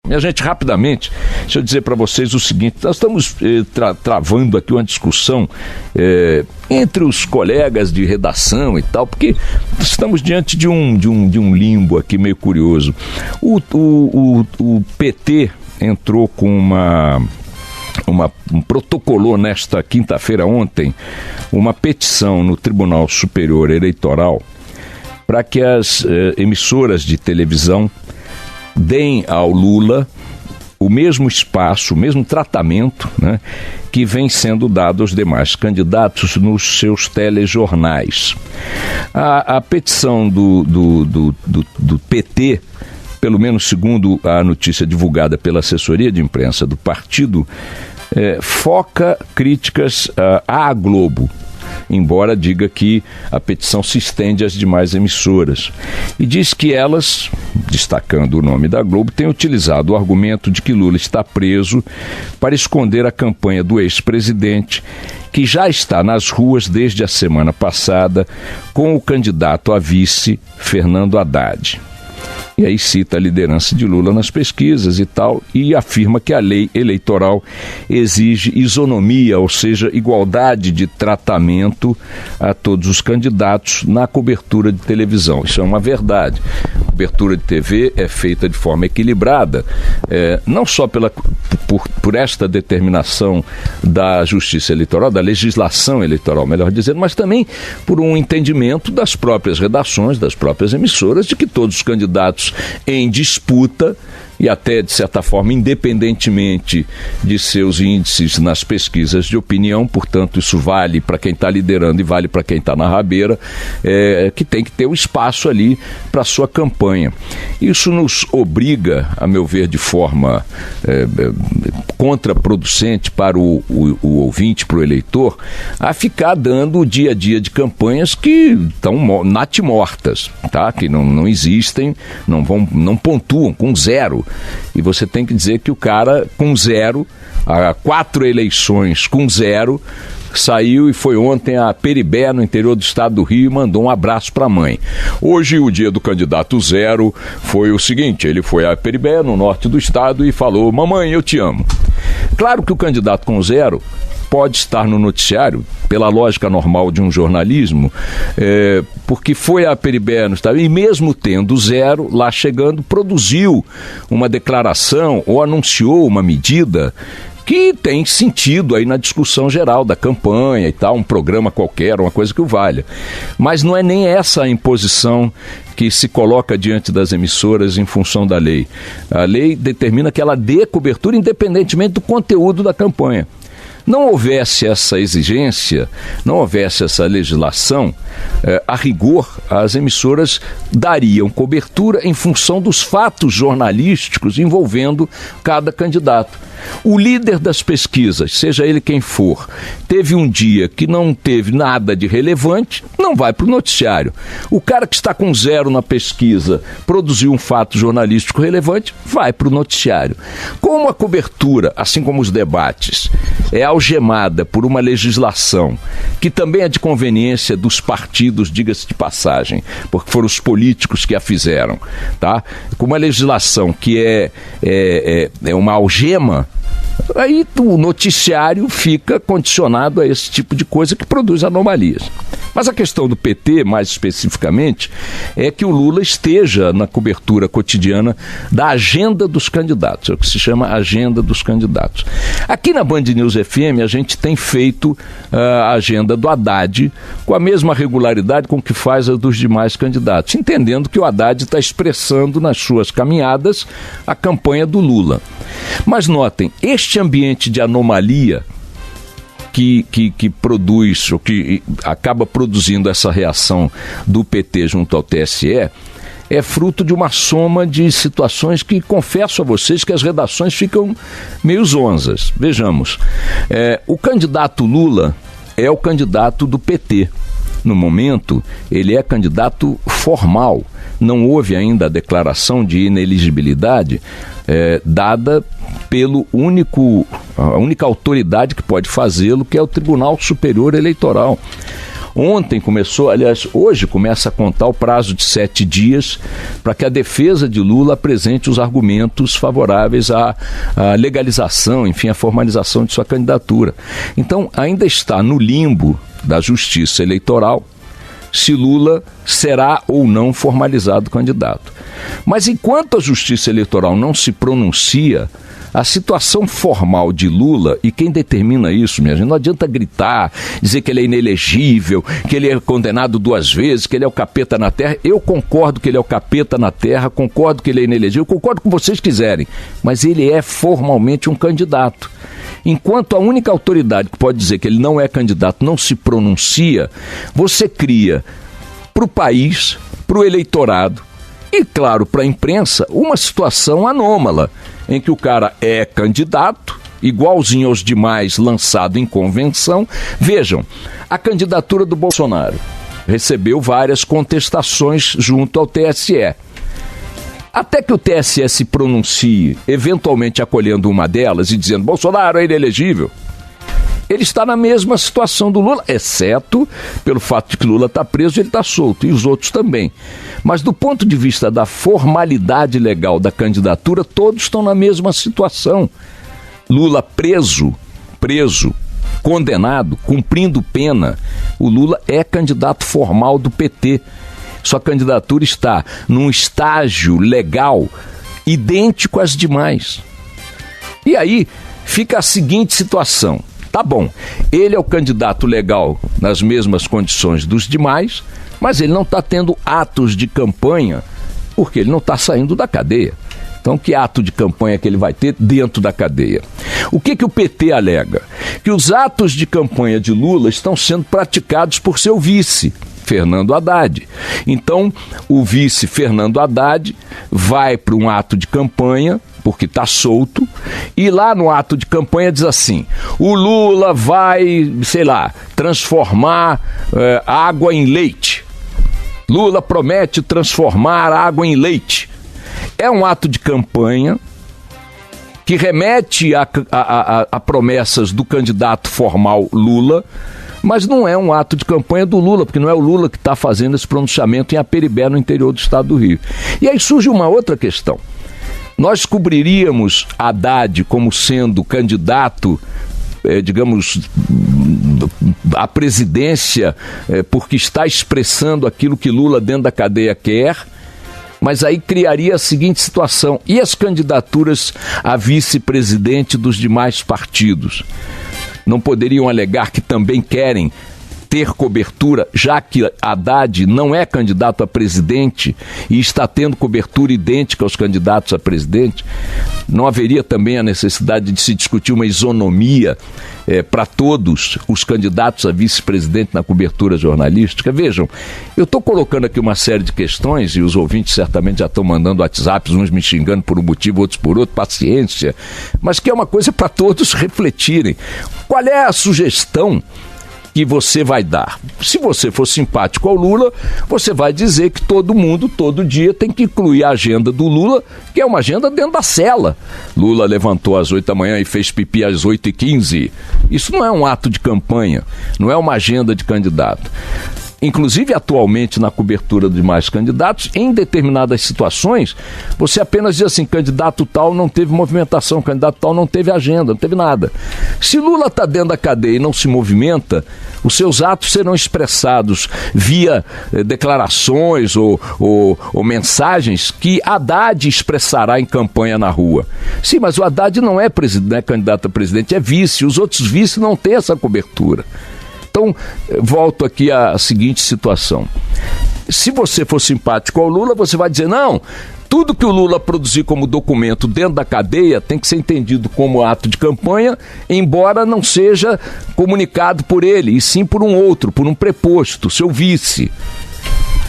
Minha gente, rapidamente, deixa eu dizer para vocês o seguinte: nós estamos travando aqui uma discussão entre os colegas de redação e tal, porque estamos diante de um limbo aqui meio curioso. O PT entrou com protocolou nesta quinta-feira, ontem, uma petição no Tribunal Superior Eleitoral para que as emissoras de televisão deem ao Lula o mesmo espaço, o mesmo tratamento, né, que vem sendo dado aos demais candidatos nos seus telejornais. A petição do PT, pelo menos segundo a notícia divulgada pela assessoria de imprensa do partido, foca críticas à Globo, embora diga que a petição se estende às demais emissoras. E diz que elas, destacando o nome da Globo, têm utilizado o argumento de que Lula está preso para esconder a campanha do ex-presidente, que já está nas ruas desde a semana passada com o candidato a vice, Fernando Haddad. E aí cita a liderança de Lula nas pesquisas e tal, e afirma que a lei eleitoral exige isonomia, ou seja, igualdade de tratamento a todos os candidatos na cobertura de televisão. Isso é uma verdade. A cobertura de TV é feita de forma equilibrada, não só por esta determinação da Justiça Eleitoral, da legislação eleitoral, melhor dizendo, mas também por um entendimento das próprias redações, das próprias emissoras, de que todos os candidatos em disputa, e até, de certa forma, independentemente de seus índices nas pesquisas de opinião, portanto, isso vale para quem está liderando e vale para quem está na rabeira, que tem que ter um espaço ali para a sua campanha. Isso nos obriga, a meu ver, de forma contraproducente para o ouvinte, para o eleitor, a ficar dando o dia a dia de campanhas que estão natimortas, tá? Que não existem, não pontuam, com zero. E você tem que dizer que o cara com zero, há 4 eleições com zero, saiu e foi ontem a Peribé, no interior do estado do Rio, e mandou um abraço para a mãe. Hoje, o dia do candidato zero foi o seguinte: ele foi a Peribé, no norte do estado, e falou: mamãe, eu te amo. Claro que o candidato com zero pode estar no noticiário, pela lógica normal de um jornalismo, porque foi a Peribé no estado, e mesmo tendo zero, lá chegando, produziu uma declaração ou anunciou uma medida que tem sentido aí na discussão geral da campanha e tal, um programa qualquer, uma coisa que o valha. Mas não é nem essa a imposição que se coloca diante das emissoras em função da lei. A lei determina que ela dê cobertura independentemente do conteúdo da campanha. Não houvesse essa exigência, não houvesse essa legislação, a rigor, as emissoras dariam cobertura em função dos fatos jornalísticos envolvendo cada candidato. O líder das pesquisas, seja ele quem for, teve um dia que não teve nada de relevante, não vai para o noticiário. O cara que está com zero na pesquisa produziu um fato jornalístico relevante, vai para o noticiário. Como a cobertura, assim como os debates, é algemada por uma legislação que também é de conveniência dos partidos, diga-se de passagem, porque foram os políticos que a fizeram, tá? Com uma legislação que é uma algema, aí o noticiário fica condicionado a esse tipo de coisa que produz anomalias. Mas a questão do PT, mais especificamente, é que o Lula esteja na cobertura cotidiana da agenda dos candidatos, é o que se chama agenda dos candidatos. Aqui na Band News FM a gente tem feito a agenda do Haddad com a mesma regularidade com que faz a dos demais candidatos, entendendo que o Haddad está expressando nas suas caminhadas a campanha do Lula. Mas notem, este ambiente de anomalia que produz, ou que acaba produzindo essa reação do PT junto ao TSE, é fruto de uma soma de situações que, confesso a vocês, que as redações ficam meio zonzas. Vejamos, o candidato Lula é o candidato do PT. No momento, ele é candidato formal. Não houve ainda a declaração de ineligibilidade dada pelo a única autoridade que pode fazê-lo, que é o Tribunal Superior Eleitoral. Ontem começou, aliás, hoje começa a contar o prazo de 7 dias para que a defesa de Lula apresente os argumentos favoráveis à legalização, enfim, à formalização de sua candidatura. Então, ainda está no limbo da Justiça Eleitoral se Lula será ou não formalizado candidato. Mas enquanto a Justiça Eleitoral não se pronuncia, a situação formal de Lula, e quem determina isso, minha gente, não adianta gritar, dizer que ele é inelegível, que ele é condenado 2 vezes, que ele é o capeta na terra. Eu concordo que ele é o capeta na terra, concordo que ele é inelegível, concordo com vocês quiserem, mas ele é formalmente um candidato. Enquanto a única autoridade que pode dizer que ele não é candidato não se pronuncia, você cria para o país, para o eleitorado e, claro, para a imprensa, uma situação anômala, em que o cara é candidato, igualzinho aos demais, lançado em convenção. Vejam, a candidatura do Bolsonaro recebeu várias contestações junto ao TSE. Até que o TSE se pronuncie, eventualmente acolhendo uma delas e dizendo Bolsonaro é inelegível, ele está na mesma situação do Lula, exceto pelo fato de que Lula está preso e ele está solto, e os outros também. Mas do ponto de vista da formalidade legal da candidatura, todos estão na mesma situação. Lula preso, condenado, cumprindo pena. O Lula é candidato formal do PT. Sua candidatura está num estágio legal idêntico às demais. E aí fica a seguinte situação. Tá bom, ele é o candidato legal nas mesmas condições dos demais, mas ele não está tendo atos de campanha porque ele não está saindo da cadeia. Então, que ato de campanha que ele vai ter dentro da cadeia? O que o PT alega? Que os atos de campanha de Lula estão sendo praticados por seu vice, Fernando Haddad. Então, o vice Fernando Haddad vai para um ato de campanha, porque está solto, e lá no ato de campanha diz assim, o Lula vai, transformar água em leite. Lula promete transformar água em leite. É um ato de campanha que remete a promessas do candidato formal Lula, mas não é um ato de campanha do Lula, porque não é o Lula que está fazendo esse pronunciamento em Aperibé, no interior do estado do Rio. E aí surge uma outra questão. Nós cobriríamos Haddad como sendo candidato, à presidência, porque está expressando aquilo que Lula dentro da cadeia quer, mas aí criaria a seguinte situação. E as candidaturas a vice-presidente dos demais partidos? Não poderiam alegar que também querem ter cobertura, já que Haddad não é candidato a presidente e está tendo cobertura idêntica aos candidatos a presidente? Não haveria também a necessidade de se discutir uma isonomia para todos os candidatos a vice-presidente na cobertura jornalística? Vejam, eu estou colocando aqui uma série de questões e os ouvintes certamente já estão mandando WhatsApps, uns me xingando por um motivo, outros por outro, paciência, mas que é uma coisa para todos refletirem. Qual é a sugestão que você vai dar? Se você for simpático ao Lula, você vai dizer que todo mundo, todo dia, tem que incluir a agenda do Lula, que é uma agenda dentro da cela. Lula levantou às 8 da manhã e fez pipi às 8h15. Isso não é um ato de campanha, não é uma agenda de candidato. Inclusive, atualmente, na cobertura de demais candidatos, em determinadas situações, você apenas diz assim, candidato tal não teve movimentação, candidato tal não teve agenda, não teve nada. Se Lula está dentro da cadeia e não se movimenta, os seus atos serão expressados via declarações ou mensagens que Haddad expressará em campanha na rua. Sim, mas o Haddad não é candidato a presidente, é vice, os outros vices não têm essa cobertura. Então, volto aqui à seguinte situação. Se você for simpático ao Lula, você vai dizer, não, tudo que o Lula produzir como documento dentro da cadeia tem que ser entendido como ato de campanha, embora não seja comunicado por ele, e sim por um outro, por um preposto, seu vice.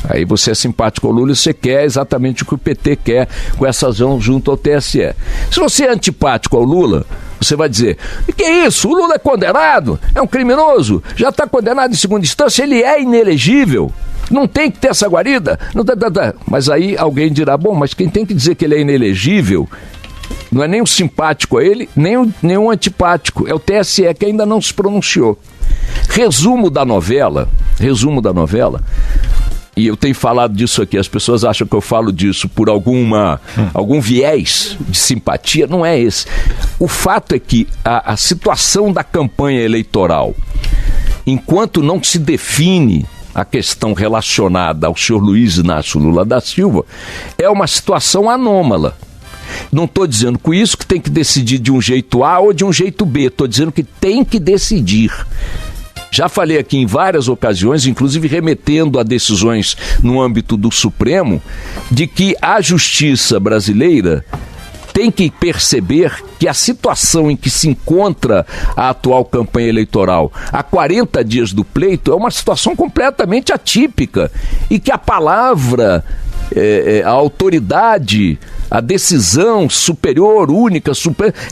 Aí você é simpático ao Lula e você quer exatamente o que o PT quer com essa ação junto ao TSE. Se você é antipático ao Lula, você vai dizer, que é isso? O Lula é condenado? É um criminoso? Já está condenado em segunda instância? Ele é inelegível? Não tem que ter essa guarida? Não tá. Mas aí alguém dirá, bom, mas quem tem que dizer que ele é inelegível não é nem o simpático a ele, nem o antipático. É o TSE que ainda não se pronunciou. Resumo da novela, e eu tenho falado disso aqui, as pessoas acham que eu falo disso por algum viés de simpatia, não é esse. O fato é que a situação da campanha eleitoral, enquanto não se define a questão relacionada ao senhor Luiz Inácio Lula da Silva, é uma situação anômala. Não estou dizendo com isso que tem que decidir de um jeito A ou de um jeito B, estou dizendo que tem que decidir. Já falei aqui em várias ocasiões, inclusive remetendo a decisões no âmbito do Supremo, de que a justiça brasileira tem que perceber que a situação em que se encontra a atual campanha eleitoral há 40 dias do pleito é uma situação completamente atípica e que a palavra, a autoridade, a decisão superior, única,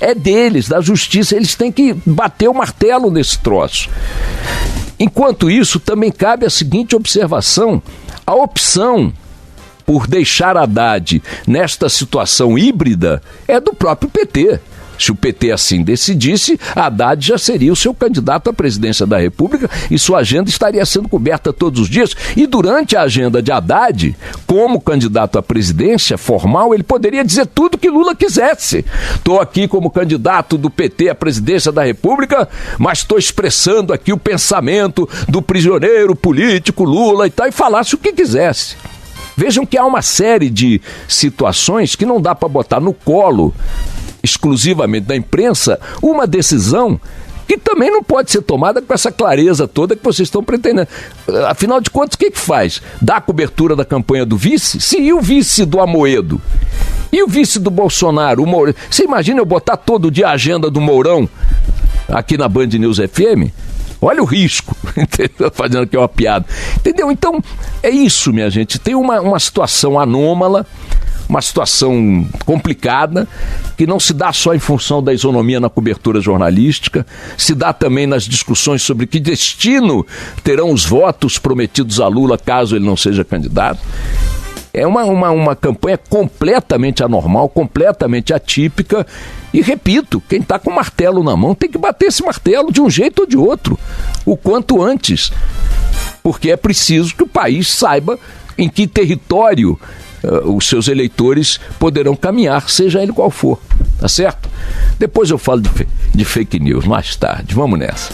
é deles, da justiça. Eles têm que bater o martelo nesse troço. Enquanto isso, também cabe a seguinte observação: a opção por deixar Haddad nesta situação híbrida é do próprio PT. Se o PT assim decidisse, Haddad já seria o seu candidato à presidência da República e sua agenda estaria sendo coberta todos os dias. E durante a agenda de Haddad, como candidato à presidência formal, ele poderia dizer tudo que Lula quisesse. Estou aqui como candidato do PT à presidência da República, mas estou expressando aqui o pensamento do prisioneiro político Lula e tal, e falasse o que quisesse. Vejam que há uma série de situações que não dá para botar no colo exclusivamente da imprensa uma decisão que também não pode ser tomada com essa clareza toda que vocês estão pretendendo. Afinal de contas, o que faz? Dá a cobertura da campanha do vice? Sim, e o vice do Amoedo? E o vice do Bolsonaro? O Mourão? Você imagina eu botar todo dia a agenda do Mourão aqui na Band News FM? Olha o risco, entendeu? Fazendo aqui uma piada. Entendeu? Então, é isso, minha gente. Tem uma situação anômala, uma situação complicada, que não se dá só em função da isonomia na cobertura jornalística, se dá também nas discussões sobre que destino terão os votos prometidos a Lula caso ele não seja candidato. É uma campanha completamente anormal, completamente atípica. E repito, quem está com o martelo na mão tem que bater esse martelo de um jeito ou de outro, o quanto antes. Porque é preciso que o país saiba em que território os seus eleitores poderão caminhar, seja ele qual for, tá certo? Depois eu falo de fake news, mais tarde. Vamos nessa.